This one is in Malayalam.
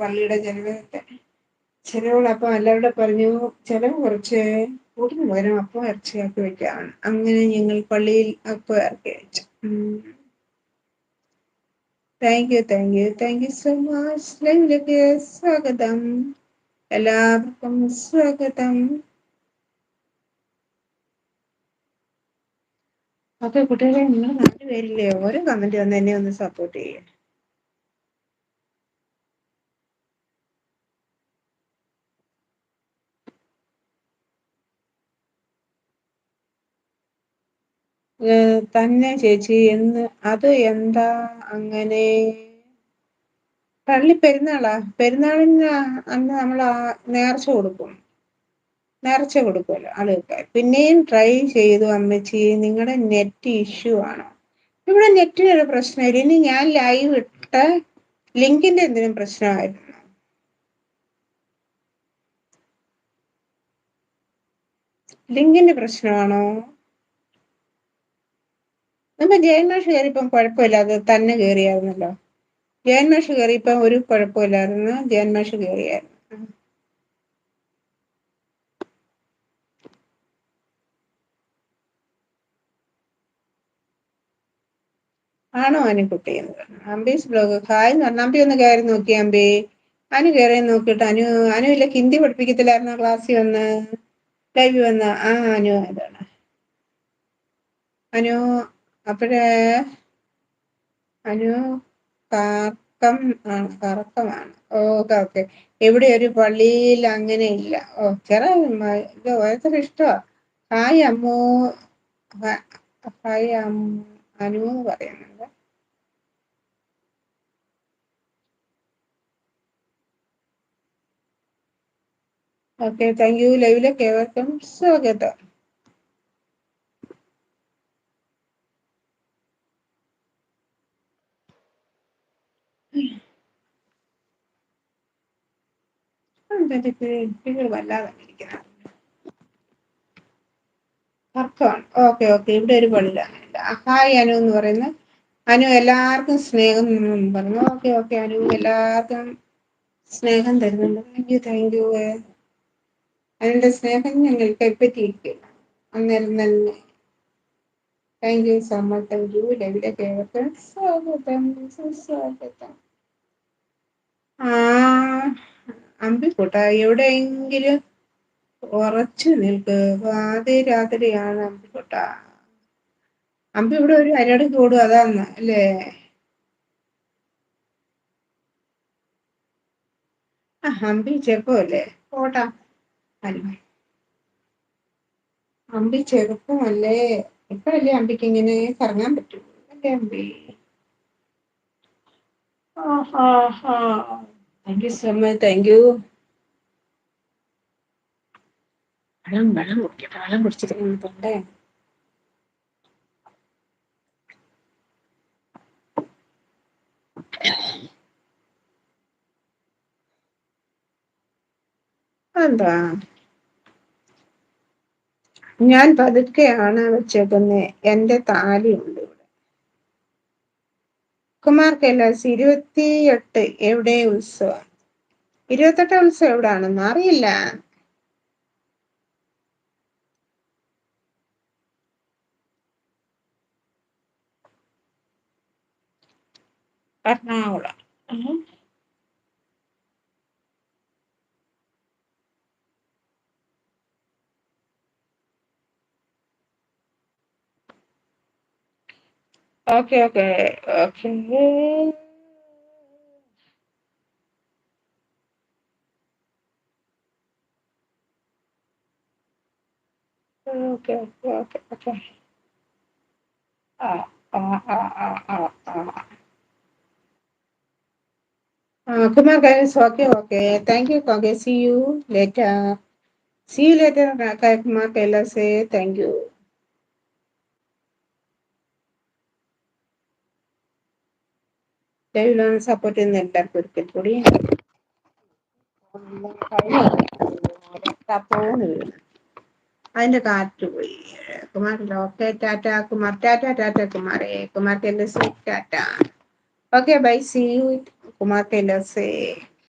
പള്ളിയുടെ ചെലവുകൾ. അപ്പം എല്ലാവരോടും പറഞ്ഞു ചെലവ് കുറച്ച് കൂട്ടിന് പകരം അപ്പം ഇറച്ചിയാക്കി വെക്കാണ്. അങ്ങനെ ഞങ്ങൾ പള്ളിയിൽ അപ്പം ഇറക്കി വെച്ചു. Thank you so much. ലൈവിലേക്ക് സ്വാഗതം. എല്ലാവർക്കും സ്വാഗതം. ഓക്കെ കുട്ടികളെ, നിങ്ങൾ 4 പേരില്ലേ, ഓരോ കമന്റ് വന്ന് എന്നെ ഒന്ന് സപ്പോർട്ട് ചെയ്യേ. തന്നെ ചേച്ചി എന്ന് അത് എന്താ അങ്ങനെ? പള്ളി പെരുന്നാളാ? പെരുന്നാളിന് അന്ന് നമ്മൾ നേർച്ച കൊടുക്കുമല്ലോ ആളുകൾക്ക്. പിന്നെയും ട്രൈ ചെയ്തു അമ്മച്ചി, നിങ്ങളുടെ നെറ്റ് ഇഷ്യൂ ആണോ? ഇവിടെ നെറ്റിനൊരു പ്രശ്നമില്ല. ഇനി ഞാൻ ലൈവ് ഇട്ട ലിങ്കിന്റെ എന്തെങ്കിലും പ്രശ്നമായിരുന്നു? ലിങ്കിന്റെ പ്രശ്നമാണോ? നമ്മ ജയന്മാഷ് കയറിയപ്പം കുഴപ്പമില്ലാതെ തന്നെ കയറിയായിരുന്നല്ലോ. ജയന്മാഷ് കയറിയപ്പം ഒരു കുഴപ്പമില്ലായിരുന്നു. ജയന്മാഷ് കയറിയായിരുന്നു. ആണോ അനുക്കുട്ടി എന്ന് പറഞ്ഞു. അംബീസ് ബ്ലോഗ് ഹായ് എന്ന് പറഞ്ഞു. അമ്പി ഒന്ന് കയറി നോക്കി. അമ്പി അനു കയറി നോക്കിയിട്ട് അനു ഇല്ല ഹിന്ദി പഠിപ്പിക്കത്തില്ലായിരുന്നോ ക്ലാസ്സിൽ വന്ന് ലൈവ് വന്ന അനു ഇതാണ് അനു. അപ്പോഴേ അനു കറക്കമാണ്. Okay okay. ഇവിടെ ഒരു പള്ളിയിൽ അങ്ങനെ ഇല്ല. ഇത് ഓരോരുത്തർ ഇഷ്ടമാണ്. ഹായ് അമ്മു, ഹായ് അനു എന്ന് പറയുന്നുണ്ട്. Okay, thank U. ലൈവിലേക്ക് ഏവർക്കും സ്വാഗതം. വല്ലാതെ ഇരിക്കണം. തർക്കമാണ്. Okay okay. ഇവിടെ ഒരു പള്ളിയില്ല. ഹായ് അനു എന്ന് പറയുന്നത്. അനു എല്ലാവർക്കും സ്നേഹം പറഞ്ഞു. ഓക്കെ ഓക്കെ അനു എല്ലാവർക്കും സ്നേഹം തരുന്നുണ്ട്. Thank you. അതിന്റെ സ്നേഹം ഞങ്ങൾ കൈപ്പറ്റിയിരിക്കുന്നു. അന്നേരം തന്നെ thank you so much. Thank you. ലൈവിലേക്ക് ഏവർക്കും സ്വാഗതം. സുസ്വാഗതം. അമ്പിക്കൂട്ട എവിടെയെങ്കിലും ഉറച്ചു നിൽക്ക്. രാത്രിയാണ് അമ്പിക്കൂട്ട. അമ്പി ഇവിടെ ഒരു അരട് കൂടും അതാണ് അല്ലേ? അമ്പി ചെറുപ്പമല്ലേ, പോട്ടാ. അമ്പി ചെറുപ്പമല്ലേ, ഇപ്പഴല്ലേ അമ്പിക്ക് ഇങ്ങനെ കറങ്ങാൻ പറ്റൂ അല്ലേ Ambi? Thank you so much. Thank you. വെള്ളം കുടിക്കട്ടെ. വെള്ളം കുടിച്ചിട്ട് തൊണ്ടേ. എന്താ ഞാൻ പതുക്കെയാണ് വെച്ചേക്കുന്നത്. എന്റെ താലിയുണ്ട് ഇവിടെ. കുമാർ കൈലാസ് 28 എവിടെ ഉത്സവം? 28 ഉത്സവം എവിടാണെന്ന് അറിയില്ല. Ernakulam. Okay okay okay okay okay okay okay. Kumar guys, okay okay. Thank you. Okay, see you later. See you later Kumar Kailas. Thank you. ലൈവിലാണ് സപ്പോർട്ട് ചെയ്യുന്ന എല്ലാവർക്കും ഒരിക്കൽ കൂടി അതിന്റെ കാറ്റ് പോയി. കുമാറില്ല. Okay, tata Kumar. Tata tata കുമാറേ. Kumar Kailas tata. Okay bye, see you Kumar Kailas.